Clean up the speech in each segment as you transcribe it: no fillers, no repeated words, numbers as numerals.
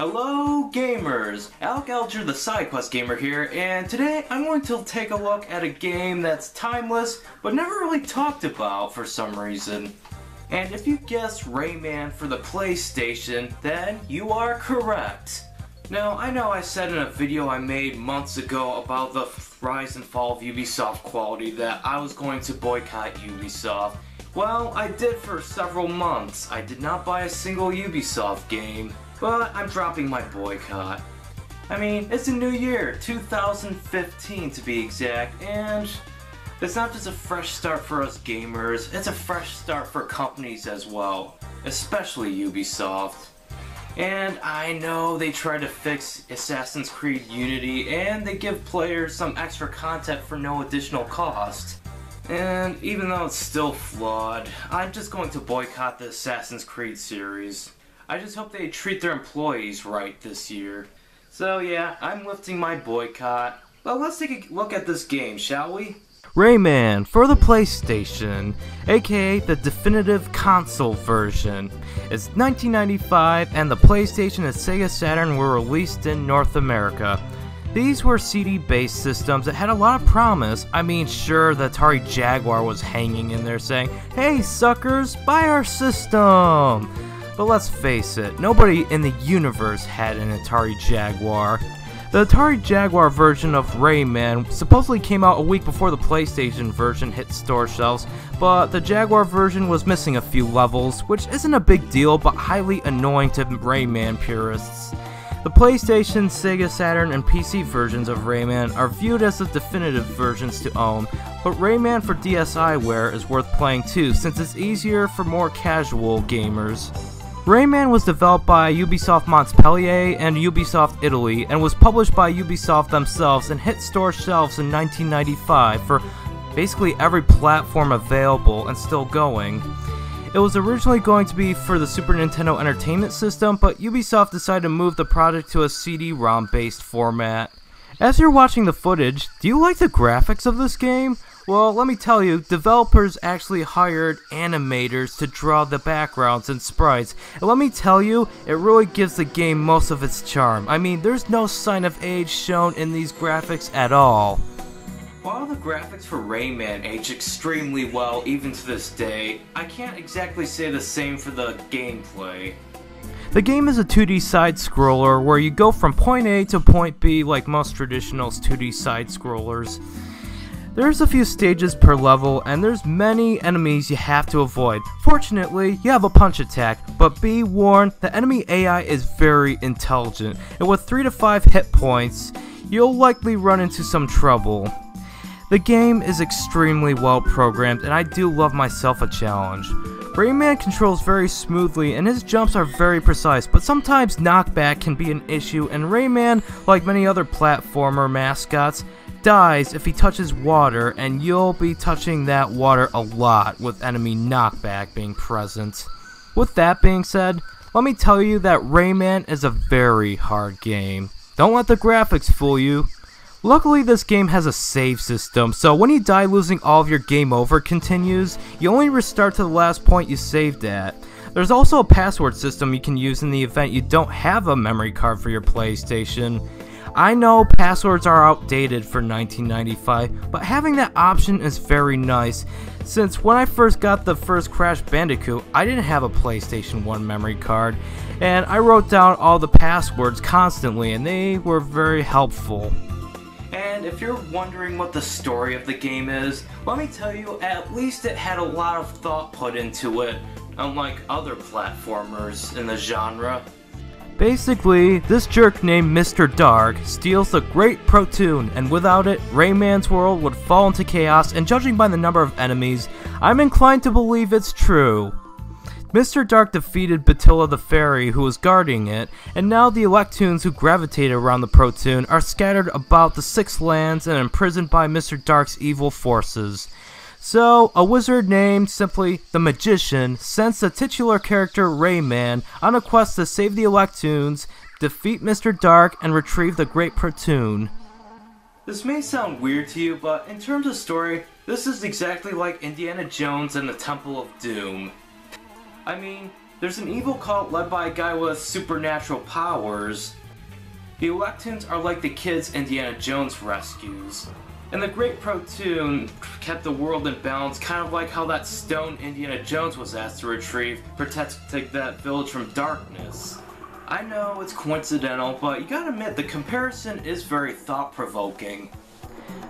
Hello gamers! Alec Alger the SideQuest Gamer here, and today I'm going to take a look at a game that's timeless but never really talked about for some reason. And if you guessed Rayman for the PlayStation, then you are correct. Now, I know I said in a video I made months ago about the rise and fall of Ubisoft quality that I was going to boycott Ubisoft. Well, I did for several months. I did not buy a single Ubisoft game, but I'm dropping my boycott. I mean, it's a new year, 2015 to be exact, and it's not just a fresh start for us gamers, it's a fresh start for companies as well, especially Ubisoft. And I know they try to fix Assassin's Creed Unity and they give players some extra content for no additional cost. And even though it's still flawed, I'm just going to boycott the Assassin's Creed series. I just hope they treat their employees right this year. So yeah, I'm lifting my boycott. Well, let's take a look at this game, shall we? Rayman for the PlayStation, aka the definitive console version. It's 1995 and the PlayStation and Sega Saturn were released in North America. These were CD-based systems that had a lot of promise. I mean, sure, the Atari Jaguar was hanging in there saying, "Hey suckers, buy our system!" But let's face it, nobody in the universe had an Atari Jaguar. The Atari Jaguar version of Rayman supposedly came out a week before the PlayStation version hit store shelves, but the Jaguar version was missing a few levels, which isn't a big deal but highly annoying to Rayman purists. The PlayStation, Sega Saturn, and PC versions of Rayman are viewed as the definitive versions to own, but Rayman for DSiWare is worth playing too since it's easier for more casual gamers. Rayman was developed by Ubisoft Montpellier and Ubisoft Italy and was published by Ubisoft themselves and hit store shelves in 1995 for basically every platform available and still going. It was originally going to be for the Super Nintendo Entertainment System, but Ubisoft decided to move the project to a CD-ROM based format. As you're watching the footage, do you like the graphics of this game? Well, let me tell you, developers actually hired animators to draw the backgrounds and sprites, and let me tell you, it really gives the game most of its charm. I mean, there's no sign of age shown in these graphics at all. While the graphics for Rayman age extremely well even to this day, I can't exactly say the same for the gameplay. The game is a 2D side-scroller where you go from point A to point B like most traditional 2D side-scrollers. There's a few stages per level, and there's many enemies you have to avoid. Fortunately, you have a punch attack, but be warned, the enemy AI is very intelligent, and with 3 to 5 hit points, you'll likely run into some trouble. The game is extremely well programmed, and I do love myself a challenge. Rayman controls very smoothly, and his jumps are very precise, but sometimes knockback can be an issue, and Rayman, like many other platformer mascots, dies if he touches water, and you'll be touching that water a lot with enemy knockback being present. With that being said, let me tell you that Rayman is a very hard game. Don't let the graphics fool you. Luckily, this game has a save system, so when you die losing all of your game over continues, you only restart to the last point you saved at. There's also a password system you can use in the event you don't have a memory card for your PlayStation. I know passwords are outdated for 1995, but having that option is very nice, since when I first got the first Crash Bandicoot, I didn't have a PlayStation 1 memory card, and I wrote down all the passwords constantly, and they were very helpful. And if you're wondering what the story of the game is, let me tell you, at least it had a lot of thought put into it, unlike other platformers in the genre. Basically, this jerk named Mr. Dark steals the Great Protoon, and without it, Rayman's world would fall into chaos, and judging by the number of enemies, I'm inclined to believe it's true. Mr. Dark defeated Batilla the Fairy, who was guarding it, and now the Electoons who gravitate around the Protoon are scattered about the 6 lands and imprisoned by Mr. Dark's evil forces. So, a wizard named simply the Magician sends the titular character Rayman on a quest to save the Electoons, defeat Mr. Dark, and retrieve the Great Protoon. This may sound weird to you, but in terms of story, this is exactly like Indiana Jones and the Temple of Doom. I mean, There's an evil cult led by a guy with supernatural powers. The Electons are like the kids Indiana Jones rescues. And the Great Protoon kept the world in balance, kind of like how that stone Indiana Jones was asked to retrieve, protecting that village from darkness. I know it's coincidental, but you gotta admit the comparison is very thought-provoking.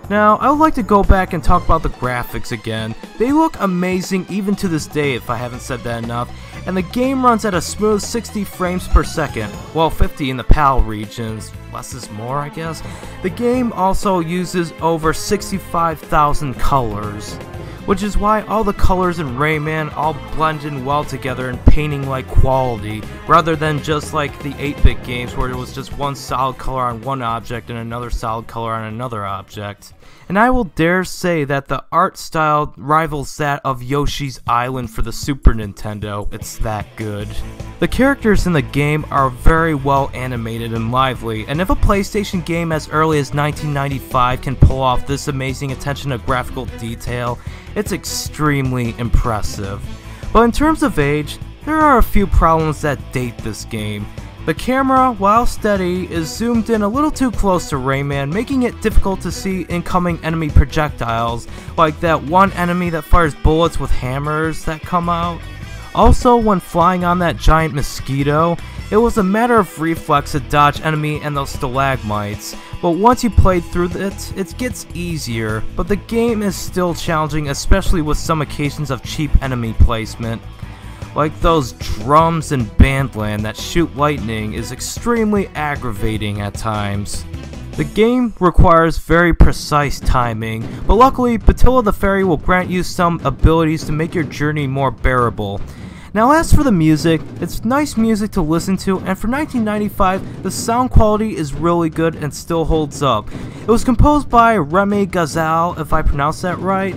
Now, I would like to go back and talk about the graphics again. They look amazing even to this day, if I haven't said that enough, and the game runs at a smooth 60 frames per second, well 50 in the PAL regions, less is more I guess. The game also uses over 65,000 colors, which is why all the colors in Rayman all blend in well together in painting-like quality, rather than just like the 8-bit games where it was just one solid color on one object and another solid color on another object. And I will dare say that the art style rivals that of Yoshi's Island for the Super Nintendo. It's that good. The characters in the game are very well animated and lively, and if a PlayStation game as early as 1995 can pull off this amazing attention to graphical detail, it's extremely impressive. But in terms of age, there are a few problems that date this game. The camera, while steady, is zoomed in a little too close to Rayman, making it difficult to see incoming enemy projectiles, like that one enemy that fires bullets with hammers that come out. Also, when flying on that giant mosquito, it was a matter of reflex to dodge enemy and those stalagmites, but once you played through it, it gets easier, but the game is still challenging, especially with some occasions of cheap enemy placement. Like those drums in Bandland that shoot lightning is extremely aggravating at times. The game requires very precise timing, but luckily Batilla the Fairy will grant you some abilities to make your journey more bearable. Now as for the music, it's nice music to listen to, and for 1995, the sound quality is really good and still holds up. It was composed by Remy Gazal, if I pronounce that right,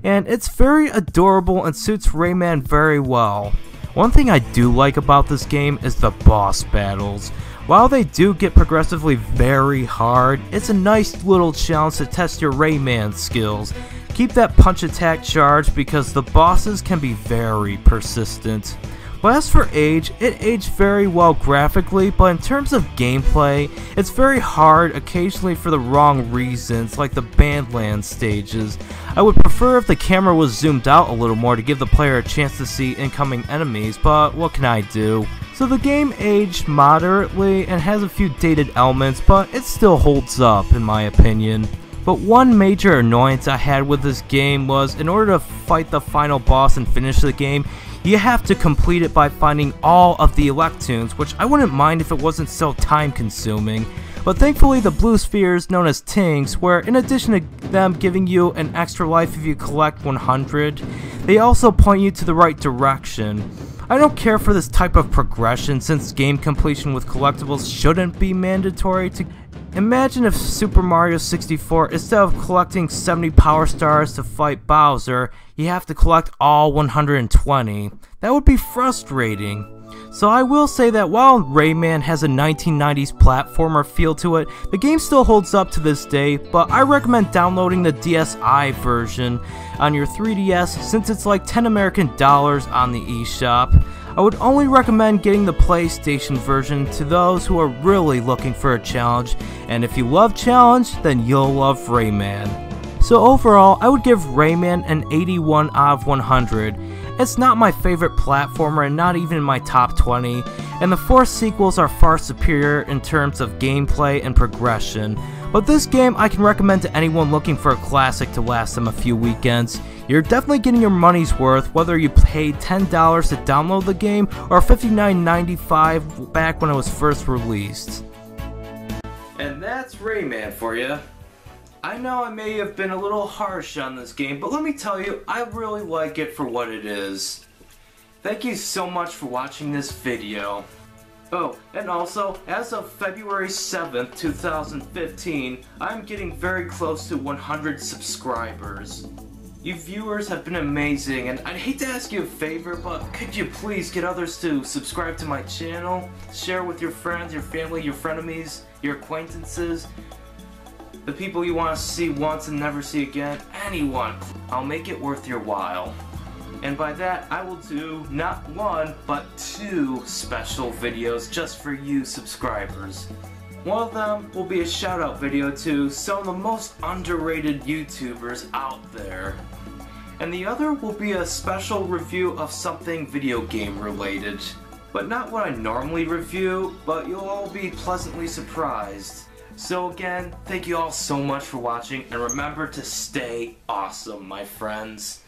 and it's very adorable and suits Rayman very well. One thing I do like about this game is the boss battles. While they do get progressively very hard, it's a nice little challenge to test your Rayman skills. Keep that punch attack charged because the bosses can be very persistent. But as for age, it aged very well graphically, but in terms of gameplay, it's very hard occasionally for the wrong reasons, like the Bandland stages. I would prefer if the camera was zoomed out a little more to give the player a chance to see incoming enemies, but what can I do? So the game aged moderately and has a few dated elements, but it still holds up in my opinion. But one major annoyance I had with this game was, in order to fight the final boss and finish the game, you have to complete it by finding all of the Electoons, which I wouldn't mind if it wasn't so time consuming. But thankfully the blue spheres, known as Tings, where in addition to them giving you an extra life if you collect 100, they also point you to the right direction. I don't care for this type of progression since game completion with collectibles shouldn't be mandatory to. Imagine if Super Mario 64, instead of collecting 70 Power Stars to fight Bowser, you have to collect all 120. That would be frustrating. So I will say that while Rayman has a 1990s platformer feel to it, the game still holds up to this day, but I recommend downloading the DSi version on your 3DS since it's like $10 American on the eShop. I would only recommend getting the PlayStation version to those who are really looking for a challenge, and if you love challenge, then you'll love Rayman. So overall, I would give Rayman an 81 out of 100. It's not my favorite platformer and not even in my top 20, and the 4 sequels are far superior in terms of gameplay and progression. But this game I can recommend to anyone looking for a classic to last them a few weekends. You're definitely getting your money's worth whether you paid $10 to download the game or $59.95 back when it was first released. And that's Rayman for you. I know I may have been a little harsh on this game, but let me tell you, I really like it for what it is. Thank you so much for watching this video. Oh, and also, as of February 7th, 2015, I'm getting very close to 100 subscribers. You viewers have been amazing, and I'd hate to ask you a favor, but could you please get others to subscribe to my channel? Share with your friends, your family, your frenemies, your acquaintances, the people you want to see once and never see again, anyone. I'll make it worth your while. And by that, I will do not one, but 2 special videos just for you subscribers. One of them will be a shout out video to some of the most underrated YouTubers out there. And the other will be a special review of something video game related. But not what I normally review, but you'll all be pleasantly surprised. So again, thank you all so much for watching, and remember to stay awesome, my friends.